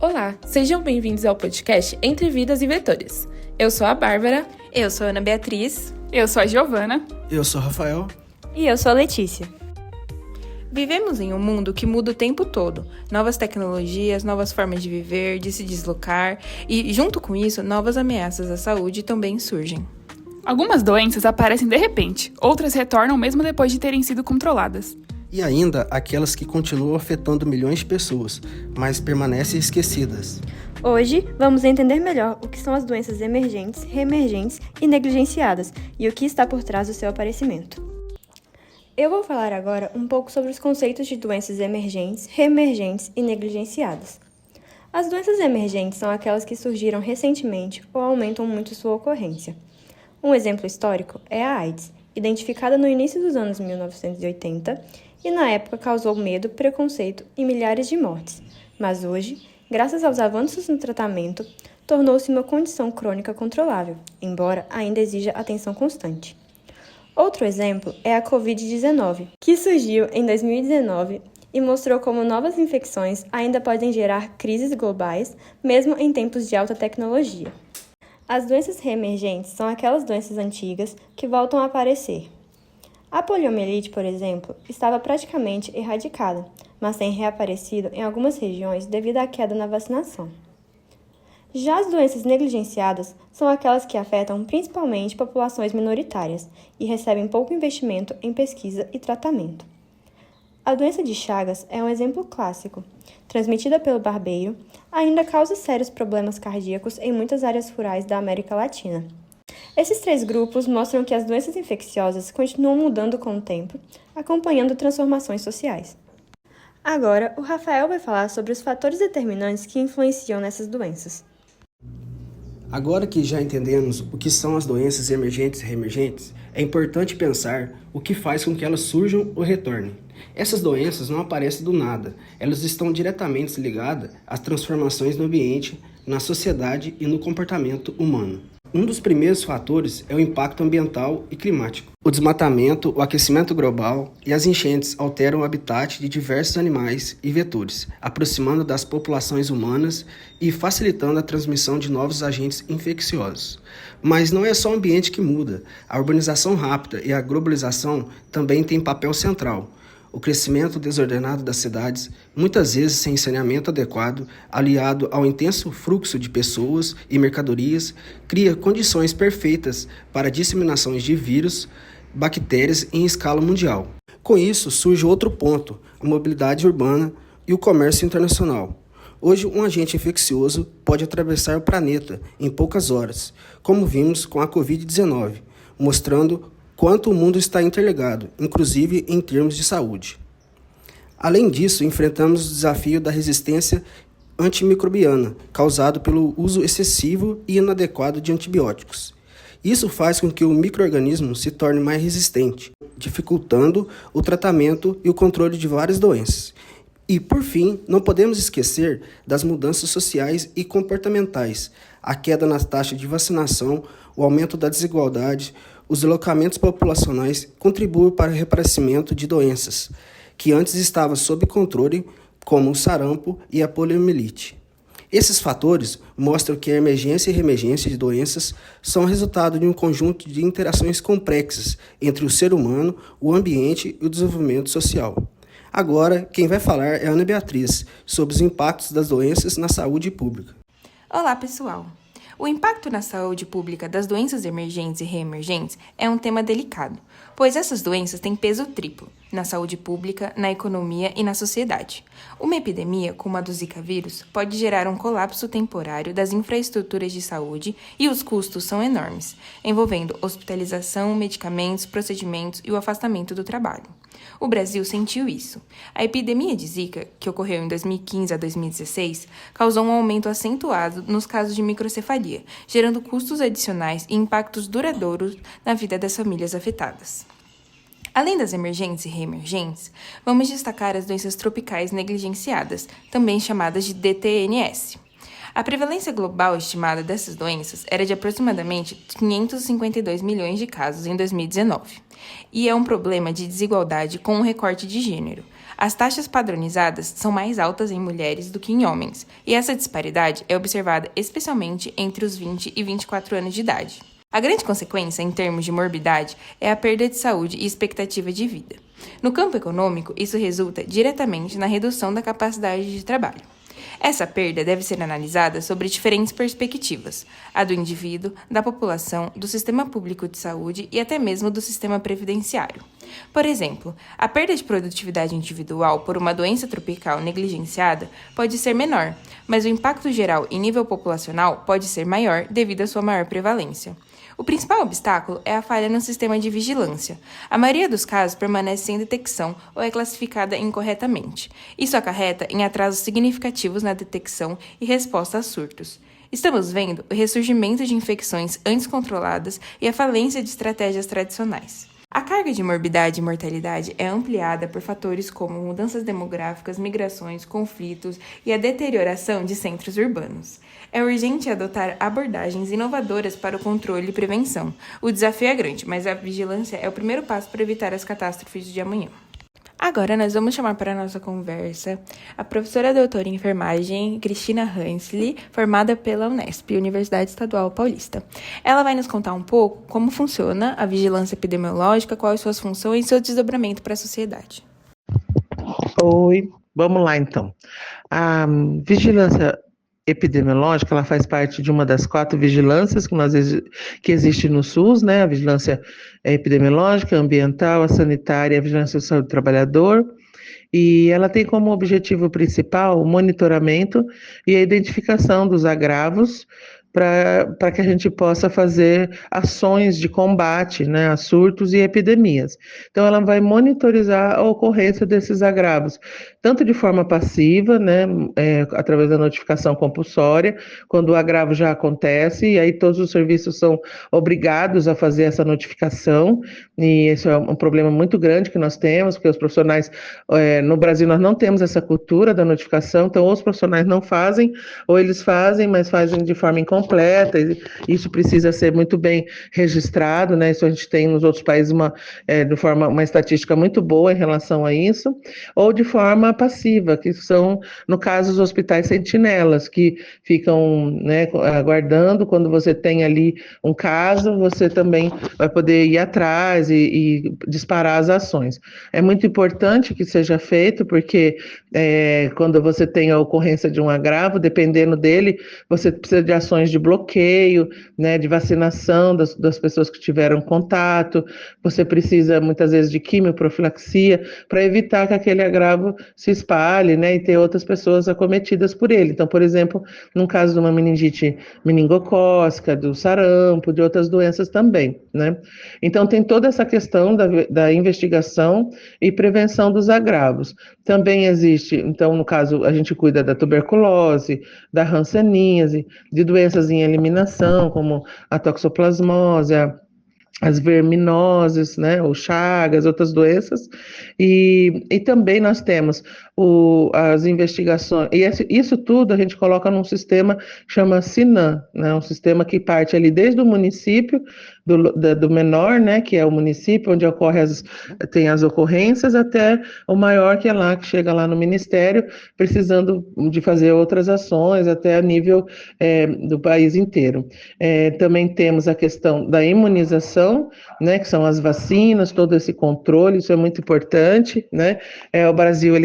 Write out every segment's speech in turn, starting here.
Olá, sejam bem-vindos ao podcast Entre Vidas e Vetores. Eu sou a Bárbara. Eu sou a Ana Beatriz. Eu sou a Giovana. Eu sou o Rafael. E eu sou a Letícia. Vivemos em um mundo que muda o tempo todo. Novas tecnologias, novas formas de viver, de se deslocar e, junto com isso, novas ameaças à saúde também surgem. Algumas doenças aparecem de repente, outras retornam mesmo depois de terem sido controladas. E ainda aquelas que continuam afetando milhões de pessoas, mas permanecem esquecidas. Hoje, vamos entender melhor o que são as doenças emergentes, reemergentes e negligenciadas e o que está por trás do seu aparecimento. Eu vou falar agora um pouco sobre os conceitos de doenças emergentes, reemergentes e negligenciadas. As doenças emergentes são aquelas que surgiram recentemente ou aumentam muito sua ocorrência. Um exemplo histórico é a AIDS, identificada no início dos anos 1980 e na época causou medo, preconceito e milhares de mortes, mas hoje, graças aos avanços no tratamento, tornou-se uma condição crônica controlável, embora ainda exija atenção constante. Outro exemplo é a Covid-19, que surgiu em 2019 e mostrou como novas infecções ainda podem gerar crises globais, mesmo em tempos de alta tecnologia. As doenças reemergentes são aquelas doenças antigas que voltam a aparecer. A poliomielite, por exemplo, estava praticamente erradicada, mas tem reaparecido em algumas regiões devido à queda na vacinação. Já as doenças negligenciadas são aquelas que afetam principalmente populações minoritárias e recebem pouco investimento em pesquisa e tratamento. A doença de Chagas é um exemplo clássico. Transmitida pelo barbeiro, ainda causa sérios problemas cardíacos em muitas áreas rurais da América Latina. Esses três grupos mostram que as doenças infecciosas continuam mudando com o tempo, acompanhando transformações sociais. Agora, o Rafael vai falar sobre os fatores determinantes que influenciam nessas doenças. Agora que já entendemos o que são as doenças emergentes e reemergentes, é importante pensar o que faz com que elas surjam ou retornem. Essas doenças não aparecem do nada, elas estão diretamente ligadas às transformações no ambiente, na sociedade e no comportamento humano. Um dos primeiros fatores é o impacto ambiental e climático. O desmatamento, o aquecimento global e as enchentes alteram o habitat de diversos animais e vetores, aproximando das populações humanas e facilitando a transmissão de novos agentes infecciosos. Mas não é só o ambiente que muda. A urbanização rápida e a globalização também têm papel central. O crescimento desordenado das cidades, muitas vezes sem saneamento adequado, aliado ao intenso fluxo de pessoas e mercadorias, cria condições perfeitas para disseminações de vírus, bactérias em escala mundial. Com isso, surge outro ponto, a mobilidade urbana e o comércio internacional. Hoje, um agente infeccioso pode atravessar o planeta em poucas horas, como vimos com a Covid-19, mostrando quanto o mundo está interligado, inclusive em termos de saúde. Além disso, enfrentamos o desafio da resistência antimicrobiana, causado pelo uso excessivo e inadequado de antibióticos. Isso faz com que o micro-organismo se torne mais resistente, dificultando o tratamento e o controle de várias doenças. E, por fim, não podemos esquecer das mudanças sociais e comportamentais, a queda na taxa de vacinação, o aumento da desigualdade. Os deslocamentos populacionais contribuem para o reaparecimento de doenças que antes estavam sob controle, como o sarampo e a poliomielite. Esses fatores mostram que a emergência e reemergência de doenças são resultado de um conjunto de interações complexas entre o ser humano, o ambiente e o desenvolvimento social. Agora, quem vai falar é a Ana Beatriz, sobre os impactos das doenças na saúde pública. Olá, pessoal! O impacto na saúde pública das doenças emergentes e reemergentes é um tema delicado, pois essas doenças têm peso triplo na saúde pública, na economia e na sociedade. Uma epidemia, como a do Zika vírus, pode gerar um colapso temporário das infraestruturas de saúde e os custos são enormes, envolvendo hospitalização, medicamentos, procedimentos e o afastamento do trabalho. O Brasil sentiu isso. A epidemia de Zika, que ocorreu em 2015 a 2016, causou um aumento acentuado nos casos de microcefalia, gerando custos adicionais e impactos duradouros na vida das famílias afetadas. Além das emergentes e reemergentes, vamos destacar as doenças tropicais negligenciadas, também chamadas de DTNS. A prevalência global estimada dessas doenças era de aproximadamente 552 milhões de casos em 2019. E é um problema de desigualdade com um recorte de gênero. As taxas padronizadas são mais altas em mulheres do que em homens, e essa disparidade é observada especialmente entre os 20 e 24 anos de idade. A grande consequência, em termos de morbidade, é a perda de saúde e expectativa de vida. No campo econômico, isso resulta diretamente na redução da capacidade de trabalho. Essa perda deve ser analisada sobre diferentes perspectivas: a do indivíduo, da população, do sistema público de saúde e até mesmo do sistema previdenciário. Por exemplo, a perda de produtividade individual por uma doença tropical negligenciada pode ser menor, mas o impacto geral em nível populacional pode ser maior devido à sua maior prevalência. O principal obstáculo é a falha no sistema de vigilância. A maioria dos casos permanece sem detecção ou é classificada incorretamente. Isso acarreta em atrasos significativos na detecção e resposta a surtos. Estamos vendo o ressurgimento de infecções antes controladas e a falência de estratégias tradicionais. A carga de morbidade e mortalidade é ampliada por fatores como mudanças demográficas, migrações, conflitos e a deterioração de centros urbanos. É urgente adotar abordagens inovadoras para o controle e prevenção. O desafio é grande, mas a vigilância é o primeiro passo para evitar as catástrofes de amanhã. Agora nós vamos chamar para a nossa conversa a professora doutora em enfermagem Cristina Hansli, formada pela Unesp, Universidade Estadual Paulista. Ela vai nos contar um pouco como funciona a vigilância epidemiológica, quais suas funções e seu desdobramento para a sociedade. Oi, vamos lá então. A vigilância epidemiológica, ela faz parte de uma das 4 vigilâncias que existe no SUS, né? A vigilância epidemiológica, ambiental, a sanitária e a vigilância do saúde do trabalhador. E ela tem como objetivo principal o monitoramento e a identificação dos agravos para que a gente possa fazer ações de combate, né, a surtos e epidemias. Então, ela vai monitorizar a ocorrência desses agravos, tanto de forma passiva, né, através da notificação compulsória, quando o agravo já acontece, e aí todos os serviços são obrigados a fazer essa notificação, e esse é um problema muito grande que nós temos, porque os profissionais, no Brasil nós não temos essa cultura da notificação, então ou os profissionais não fazem, ou eles fazem, mas fazem de forma incompleta, isso precisa ser muito bem registrado, né? Isso a gente tem nos outros países uma estatística muito boa em relação a isso, ou de forma passiva, que são, no caso, os hospitais sentinelas, que ficam, né, aguardando. Quando você tem ali um caso, você também vai poder ir atrás e disparar as ações. É muito importante que seja feito, porque quando você tem a ocorrência de um agravo, dependendo dele, você precisa de ações de bloqueio, né, de vacinação das pessoas que tiveram contato, você precisa muitas vezes de quimioprofilaxia para evitar que aquele agravo se espalhe, né, e ter outras pessoas acometidas por ele. Então, por exemplo, no caso de uma meningite meningocócica, do sarampo, de outras doenças também, né. Então, tem toda essa questão da investigação e prevenção dos agravos. Também existe, então, no caso, a gente cuida da tuberculose, da hanseníase, de doenças em eliminação, como a toxoplasmose, as verminoses, né, ou chagas, outras doenças, e também nós temos as investigações, e isso tudo a gente coloca num sistema que chama SINAM, né, um sistema que parte ali desde o município, do menor, né, que é o município onde tem as ocorrências, até o maior, que é lá, que chega lá no Ministério, precisando de fazer outras ações, até a nível do país inteiro. Também temos a questão da imunização, né, que são as vacinas, todo esse controle, isso é muito importante, né. O Brasil,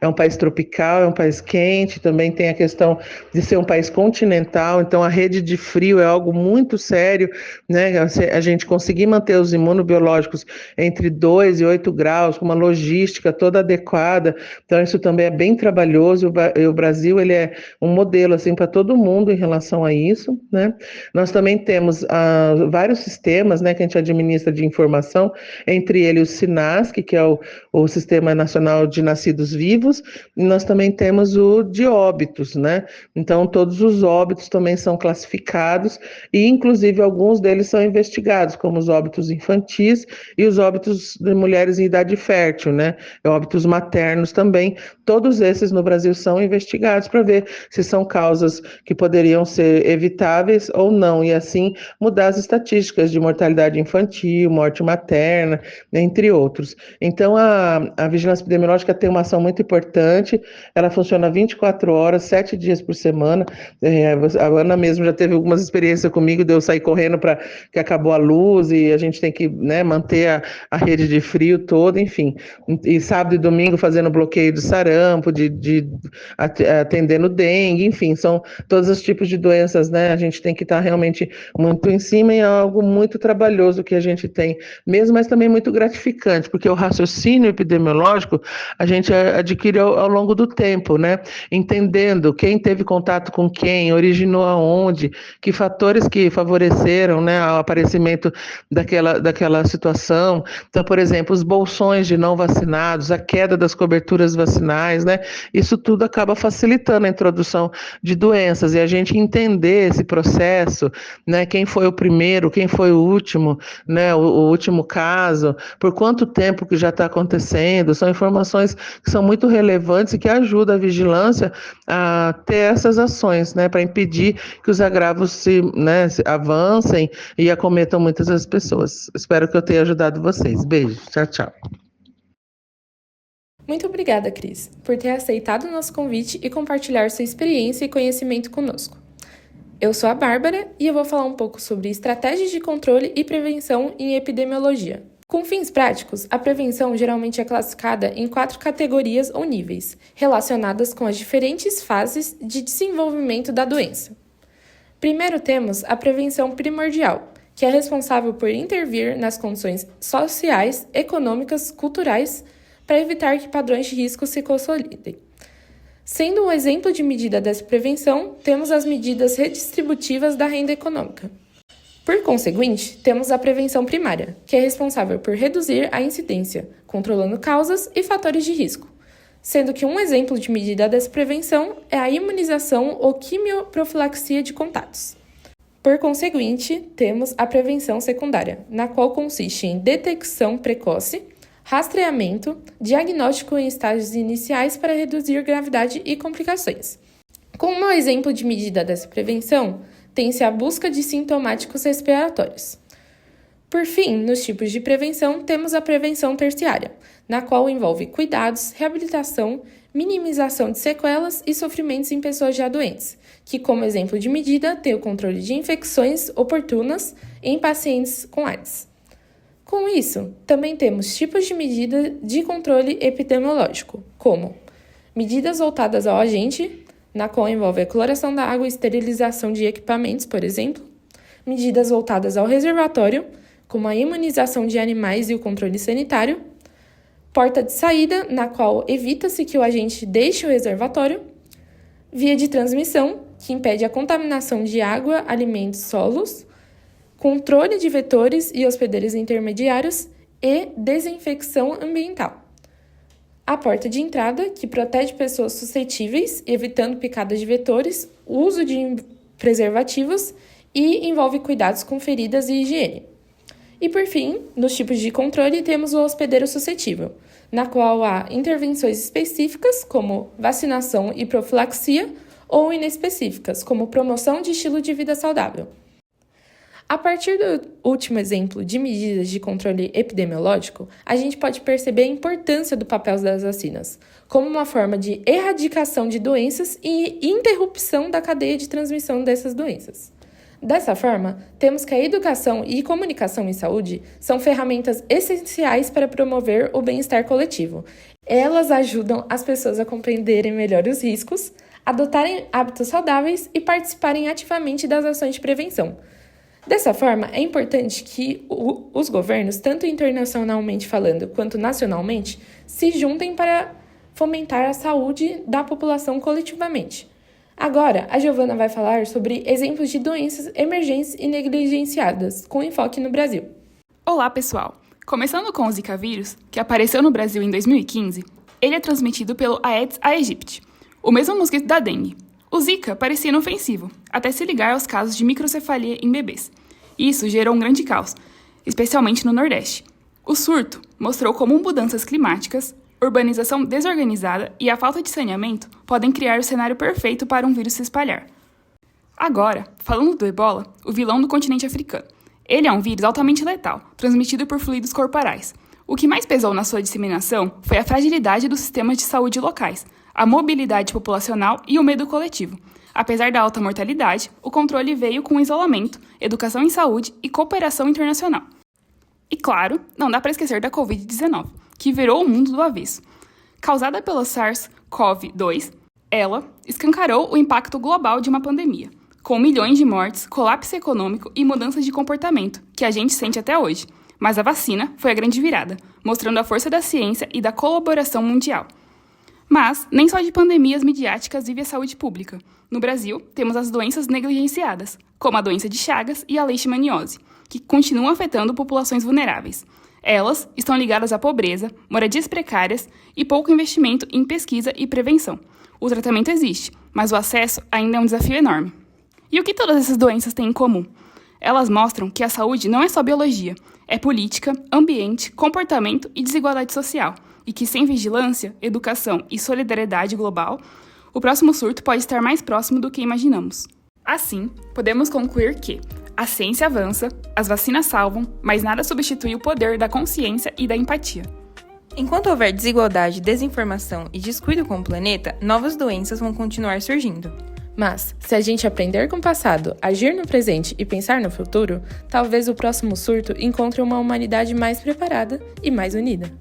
é um país tropical, é um país quente, também tem a questão de ser um país continental, então a rede de frio é algo muito sério, né, a gente conseguir manter os imunobiológicos entre 2 e 8 graus, com uma logística toda adequada, então isso também é bem trabalhoso, e o Brasil, ele é um modelo, assim, para todo mundo em relação a isso, né. Nós também temos vários sistemas, né, que a gente administra de informação, entre eles o SINASC, que é o Sistema Nacional de Nascidos Vivos, e nós também temos o de óbitos, né, então todos os óbitos também são classificados, e inclusive alguns deles são investigados investigados, como os óbitos infantis e os óbitos de mulheres em idade fértil, né? Óbitos maternos também. Todos esses no Brasil são investigados para ver se são causas que poderiam ser evitáveis ou não, e assim mudar as estatísticas de mortalidade infantil, morte materna, entre outros. Então, a vigilância epidemiológica tem uma ação muito importante, ela funciona 24 horas, 7 dias por semana. A Ana mesmo já teve algumas experiências comigo, de eu sair correndo para que acabou a luz e a gente tem que, né, manter a rede de frio toda, enfim. E sábado e domingo fazendo bloqueio de sarampo, atendendo dengue, enfim, são todos os tipos de doenças, né? A gente tem que estar realmente muito em cima, e é algo muito trabalhoso que a gente tem mesmo, mas também muito gratificante, porque o raciocínio epidemiológico a gente adquire ao longo do tempo, né? Entendendo quem teve contato com quem, originou aonde, que fatores que favoreceram, né, o aparecimento daquela situação. Então, por exemplo, os bolsões de não vacinados, a queda das coberturas vacinais, né? Isso tudo acaba facilitando a introdução de doenças, e a gente entender esse processo, né? Quem foi o primeiro, quem foi o último, né? O último caso, por quanto tempo que já está acontecendo, são informações que são muito relevantes e que ajudam a vigilância a ter essas ações, né? Para impedir que os agravos se avancem e acometam muitas das pessoas. Espero que eu tenha ajudado vocês. Beijo, tchau, tchau. Muito obrigada, Cris, por ter aceitado o nosso convite e compartilhar sua experiência e conhecimento conosco. Eu sou a Bárbara e eu vou falar um pouco sobre estratégias de controle e prevenção em epidemiologia. Com fins práticos, a prevenção geralmente é classificada em 4 categorias ou níveis, relacionadas com as diferentes fases de desenvolvimento da doença. Primeiro temos a prevenção primordial, que é responsável por intervir nas condições sociais, econômicas, culturais, para evitar que padrões de risco se consolidem. Sendo um exemplo de medida dessa prevenção, temos as medidas redistributivas da renda econômica. Por conseguinte, temos a prevenção primária, que é responsável por reduzir a incidência, controlando causas e fatores de risco, sendo que um exemplo de medida dessa prevenção é a imunização ou quimioprofilaxia de contatos. Por conseguinte, temos a prevenção secundária, na qual consiste em detecção precoce, rastreamento, diagnóstico em estágios iniciais para reduzir gravidade e complicações. Como exemplo de medida dessa prevenção, tem-se a busca de sintomáticos respiratórios. Por fim, nos tipos de prevenção, temos a prevenção terciária, na qual envolve cuidados, reabilitação, minimização de sequelas e sofrimentos em pessoas já doentes, que, como exemplo de medida, tem o controle de infecções oportunas em pacientes com AIDS. Com isso, também temos tipos de medida de controle epidemiológico, como medidas voltadas ao agente, na qual envolve a cloração da água e esterilização de equipamentos, por exemplo, medidas voltadas ao reservatório, como a imunização de animais e o controle sanitário, porta de saída, na qual evita-se que o agente deixe o reservatório, via de transmissão, que impede a contaminação de água, alimentos, solos, controle de vetores e hospedeiros intermediários e desinfecção ambiental. A porta de entrada, que protege pessoas suscetíveis, evitando picadas de vetores, uso de preservativos e envolve cuidados com feridas e higiene. E por fim, nos tipos de controle, temos o hospedeiro suscetível, na qual há intervenções específicas, como vacinação e profilaxia, ou inespecíficas, como promoção de estilo de vida saudável. A partir do último exemplo de medidas de controle epidemiológico, a gente pode perceber a importância do papel das vacinas, como uma forma de erradicação de doenças e interrupção da cadeia de transmissão dessas doenças. Dessa forma, temos que a educação e comunicação em saúde são ferramentas essenciais para promover o bem-estar coletivo. Elas ajudam as pessoas a compreenderem melhor os riscos, adotarem hábitos saudáveis e participarem ativamente das ações de prevenção. Dessa forma, é importante que os governos, tanto internacionalmente falando quanto nacionalmente, se juntem para fomentar a saúde da população coletivamente. Agora, a Giovana vai falar sobre exemplos de doenças emergentes e negligenciadas, com enfoque no Brasil. Olá, pessoal! Começando com o Zika vírus, que apareceu no Brasil em 2015, ele é transmitido pelo Aedes aegypti, o mesmo mosquito da dengue. O Zika parecia inofensivo, até se ligar aos casos de microcefalia em bebês. Isso gerou um grande caos, especialmente no Nordeste. O surto mostrou como mudanças climáticas, urbanização desorganizada e a falta de saneamento podem criar o cenário perfeito para um vírus se espalhar. Agora, falando do ebola, o vilão do continente africano. Ele é um vírus altamente letal, transmitido por fluidos corporais. O que mais pesou na sua disseminação foi a fragilidade dos sistemas de saúde locais, a mobilidade populacional e o medo coletivo. Apesar da alta mortalidade, o controle veio com isolamento, educação em saúde e cooperação internacional. E claro, não dá para esquecer da Covid-19, que virou o mundo do avesso. Causada pela SARS-CoV-2, ela escancarou o impacto global de uma pandemia, com milhões de mortes, colapso econômico e mudanças de comportamento, que a gente sente até hoje. Mas a vacina foi a grande virada, mostrando a força da ciência e da colaboração mundial. Mas nem só de pandemias midiáticas vive a saúde pública. No Brasil, temos as doenças negligenciadas, como a doença de Chagas e a leishmaniose, que continuam afetando populações vulneráveis. Elas estão ligadas à pobreza, moradias precárias e pouco investimento em pesquisa e prevenção. O tratamento existe, mas o acesso ainda é um desafio enorme. E o que todas essas doenças têm em comum? Elas mostram que a saúde não é só biologia, é política, ambiente, comportamento e desigualdade social, e que sem vigilância, educação e solidariedade global, o próximo surto pode estar mais próximo do que imaginamos. Assim, podemos concluir que a ciência avança, as vacinas salvam, mas nada substitui o poder da consciência e da empatia. Enquanto houver desigualdade, desinformação e descuido com o planeta, novas doenças vão continuar surgindo. Mas, se a gente aprender com o passado, agir no presente e pensar no futuro, talvez o próximo surto encontre uma humanidade mais preparada e mais unida.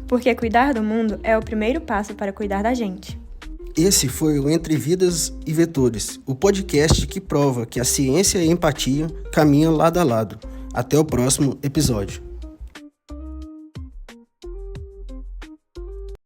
Porque cuidar do mundo é o primeiro passo para cuidar da gente. Esse foi o Entre Vidas e Vetores, o podcast que prova que a ciência e a empatia caminham lado a lado. Até o próximo episódio.